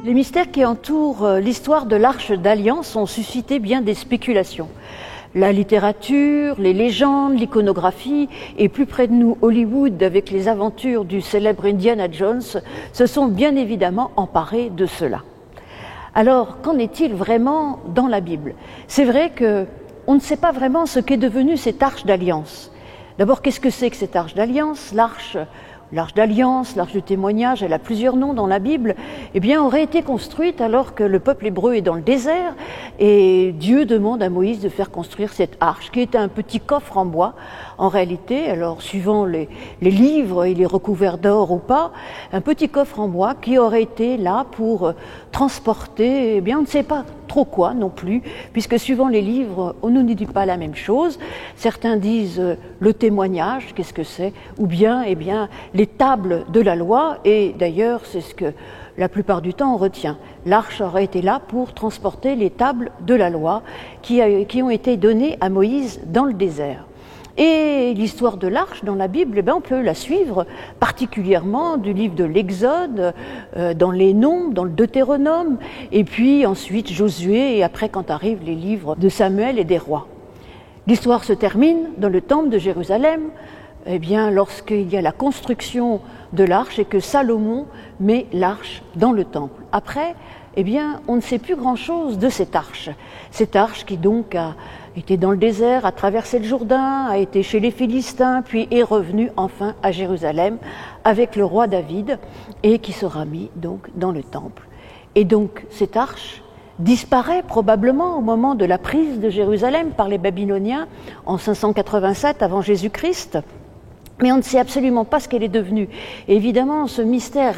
Les mystères qui entourent l'histoire de l'Arche d'Alliance ont suscité bien des spéculations. La littérature, les légendes, l'iconographie et plus près de nous Hollywood avec les aventures du célèbre Indiana Jones se sont bien évidemment emparés de cela. Alors, qu'en est-il vraiment dans la Bible? C'est vrai qu'on ne sait pas vraiment ce qu'est devenue cette Arche d'Alliance. D'abord, qu'est-ce que c'est que cette Arche d'Alliance? L'Arche d'Alliance, l'Arche du témoignage, elle a plusieurs noms dans la Bible, eh bien, aurait été construite alors que le peuple hébreu est dans le désert et Dieu demande à Moïse de faire construire cette arche qui était un petit coffre en bois. En réalité, alors suivant les livres, il est recouvert d'or ou pas, un petit coffre en bois qui aurait été là pour transporter, eh bien, on ne sait pas trop quoi non plus, puisque suivant les livres, on ne nous dit pas la même chose. Certains disent le témoignage, qu'est-ce que c'est? Ou bien, eh bien, les tables de la loi, et d'ailleurs, c'est ce que la plupart du temps on retient. L'arche aurait été là pour transporter les tables de la loi qui ont été données à Moïse dans le désert. Et l'histoire de l'arche dans la Bible, eh bien, on peut la suivre particulièrement du livre de l'Exode, dans les Nombres, dans le Deutéronome, et puis ensuite Josué, et après quand arrivent les livres de Samuel et des rois. L'histoire se termine dans le temple de Jérusalem, eh bien, lorsqu'il y a la construction de l'arche et que Salomon met l'arche dans le temple. Après, eh bien, on ne sait plus grand-chose de cette arche. Cette arche qui donc a été dans le désert, a traversé le Jourdain, a été chez les Philistins, puis est revenue enfin à Jérusalem avec le roi David et qui sera mis donc dans le temple. Et donc cette arche disparaît probablement au moment de la prise de Jérusalem par les Babyloniens en 587 avant Jésus-Christ. Mais on ne sait absolument pas ce qu'elle est devenue. Et évidemment, ce mystère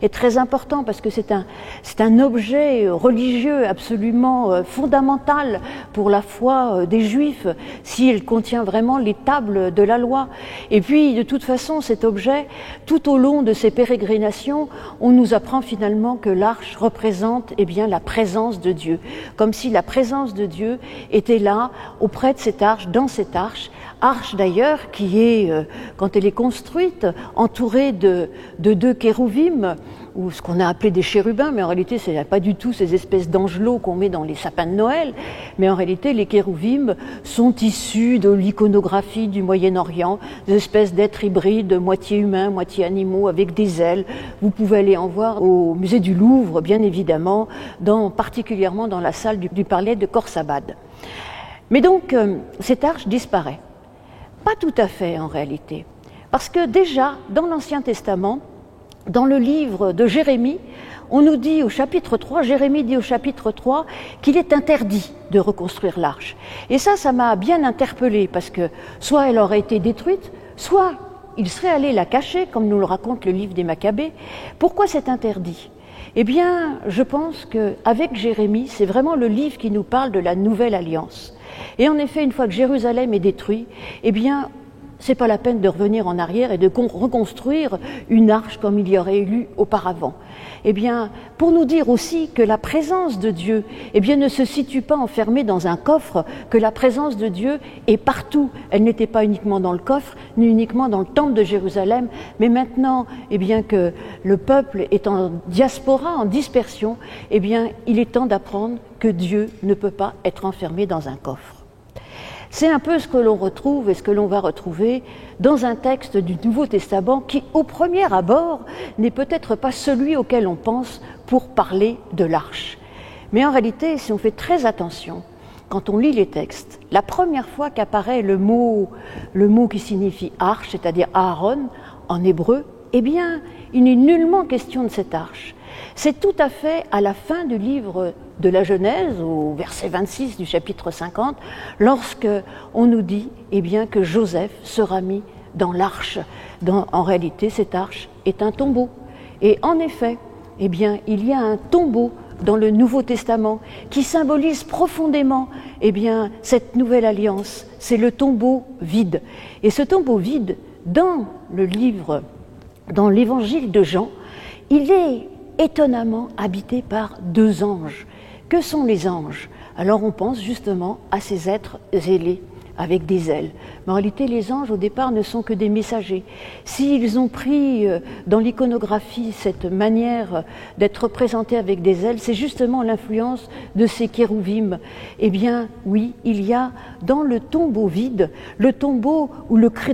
est très important parce que c'est un objet religieux absolument fondamental pour la foi des Juifs, s'il contient vraiment les tables de la loi. Et puis, de toute façon, cet objet, tout au long de ces pérégrinations, on nous apprend finalement que l'arche représente, eh bien, la présence de Dieu. Comme si la présence de Dieu était là, auprès de cette arche, dans cette arche d'ailleurs qui est, quand elle est construite, entourée de deux kérouvim, ou ce qu'on a appelé des chérubins, mais en réalité ce n'est pas du tout ces espèces d'angelots qu'on met dans les sapins de Noël, mais en réalité les kérouvim sont issus de l'iconographie du Moyen-Orient, des espèces d'êtres hybrides, moitié humains, moitié animaux, avec des ailes. Vous pouvez aller en voir au musée du Louvre, bien évidemment, particulièrement dans la salle du Palais de Khorsabad. Mais donc, cette arche disparaît. Pas tout à fait en réalité, parce que déjà dans l'Ancien Testament, dans le livre de Jérémie, on nous dit au chapitre 3, Jérémie dit au chapitre 3 qu'il est interdit de reconstruire l'arche. Et ça m'a bien interpellée, parce que soit elle aurait été détruite, soit il serait allé la cacher, comme nous le raconte le livre des Maccabées. Pourquoi c'est interdit ? Eh bien, je pense qu'avec Jérémie, c'est vraiment le livre qui nous parle de la nouvelle alliance. Et en effet, une fois que Jérusalem est détruit, eh bien, c'est pas la peine de revenir en arrière et de reconstruire une arche comme il y aurait eu auparavant. Eh bien, pour nous dire aussi que la présence de Dieu, eh bien, ne se situe pas enfermée dans un coffre, que la présence de Dieu est partout. Elle n'était pas uniquement dans le coffre, ni uniquement dans le temple de Jérusalem, mais maintenant, eh bien, que le peuple est en diaspora, en dispersion, eh bien, il est temps d'apprendre que Dieu ne peut pas être enfermé dans un coffre. C'est un peu ce que l'on retrouve et ce que l'on va retrouver dans un texte du Nouveau Testament qui, au premier abord, n'est peut-être pas celui auquel on pense pour parler de l'arche. Mais en réalité, si on fait très attention, quand on lit les textes, la première fois qu'apparaît le mot qui signifie arche, c'est-à-dire Aaron en hébreu, eh bien, il n'est nullement question de cette arche. C'est tout à fait à la fin du livre de la Genèse, au verset 26 du chapitre 50, lorsque on nous dit eh bien, que Joseph sera mis dans l'arche. En réalité, cette arche est un tombeau. Et en effet, eh bien, il y a un tombeau dans le Nouveau Testament qui symbolise profondément eh bien, cette nouvelle alliance. C'est le tombeau vide. Et ce tombeau vide, dans l'évangile de Jean, il est étonnamment habité par deux anges. Que sont les anges? Alors on pense justement à ces êtres zélés avec des ailes. Mais en réalité, les anges, au départ, ne sont que des messagers. S'ils ont pris dans l'iconographie cette manière d'être représentés avec des ailes, c'est justement l'influence de ces kérouvim. Eh bien, oui, il y a dans le tombeau vide, le tombeau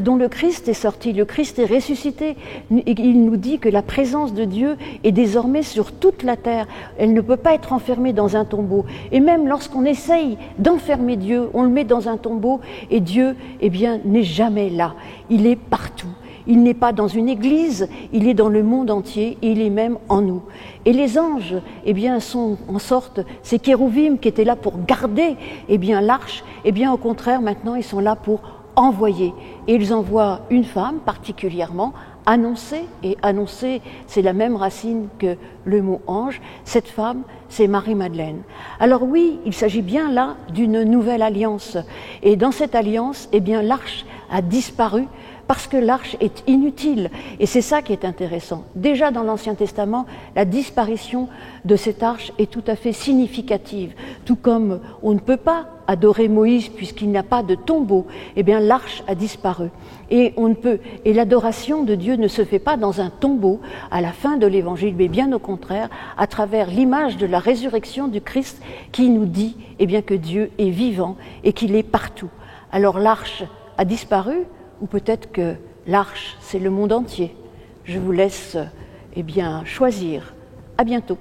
dont le Christ est sorti, le Christ est ressuscité. Il nous dit que la présence de Dieu est désormais sur toute la terre. Elle ne peut pas être enfermée dans un tombeau. Et même lorsqu'on essaye d'enfermer Dieu, on le met dans un tombeau et Dieu, eh bien, n'est jamais là. Il est partout. Il n'est pas dans une église, il est dans le monde entier et il est même en nous. Et les anges, eh bien, sont en sorte ces kérouvim qui étaient là pour garder, eh bien, l'arche. Eh bien, au contraire, maintenant, ils sont là pour envoyer. Et ils envoient une femme particulièrement, annoncer, et annoncer, c'est la même racine que le mot ange. Cette femme, c'est Marie-Madeleine. Alors oui, il s'agit bien là d'une nouvelle alliance. Et dans cette alliance, eh bien, l'arche a disparu parce que l'arche est inutile. Et c'est ça qui est intéressant. Déjà dans l'Ancien Testament, la disparition de cette arche est tout à fait significative. Tout comme on ne peut pas adorer Moïse puisqu'il n'a pas de tombeau, eh bien l'arche a disparu. Et l'adoration de Dieu ne se fait pas dans un tombeau à la fin de l'Évangile, mais bien au contraire, à travers l'image de la résurrection du Christ qui nous dit eh bien, que Dieu est vivant et qu'il est partout. Alors l'arche a disparu, ou peut-être que l'arche, c'est le monde entier. Je vous laisse eh bien, choisir. À bientôt.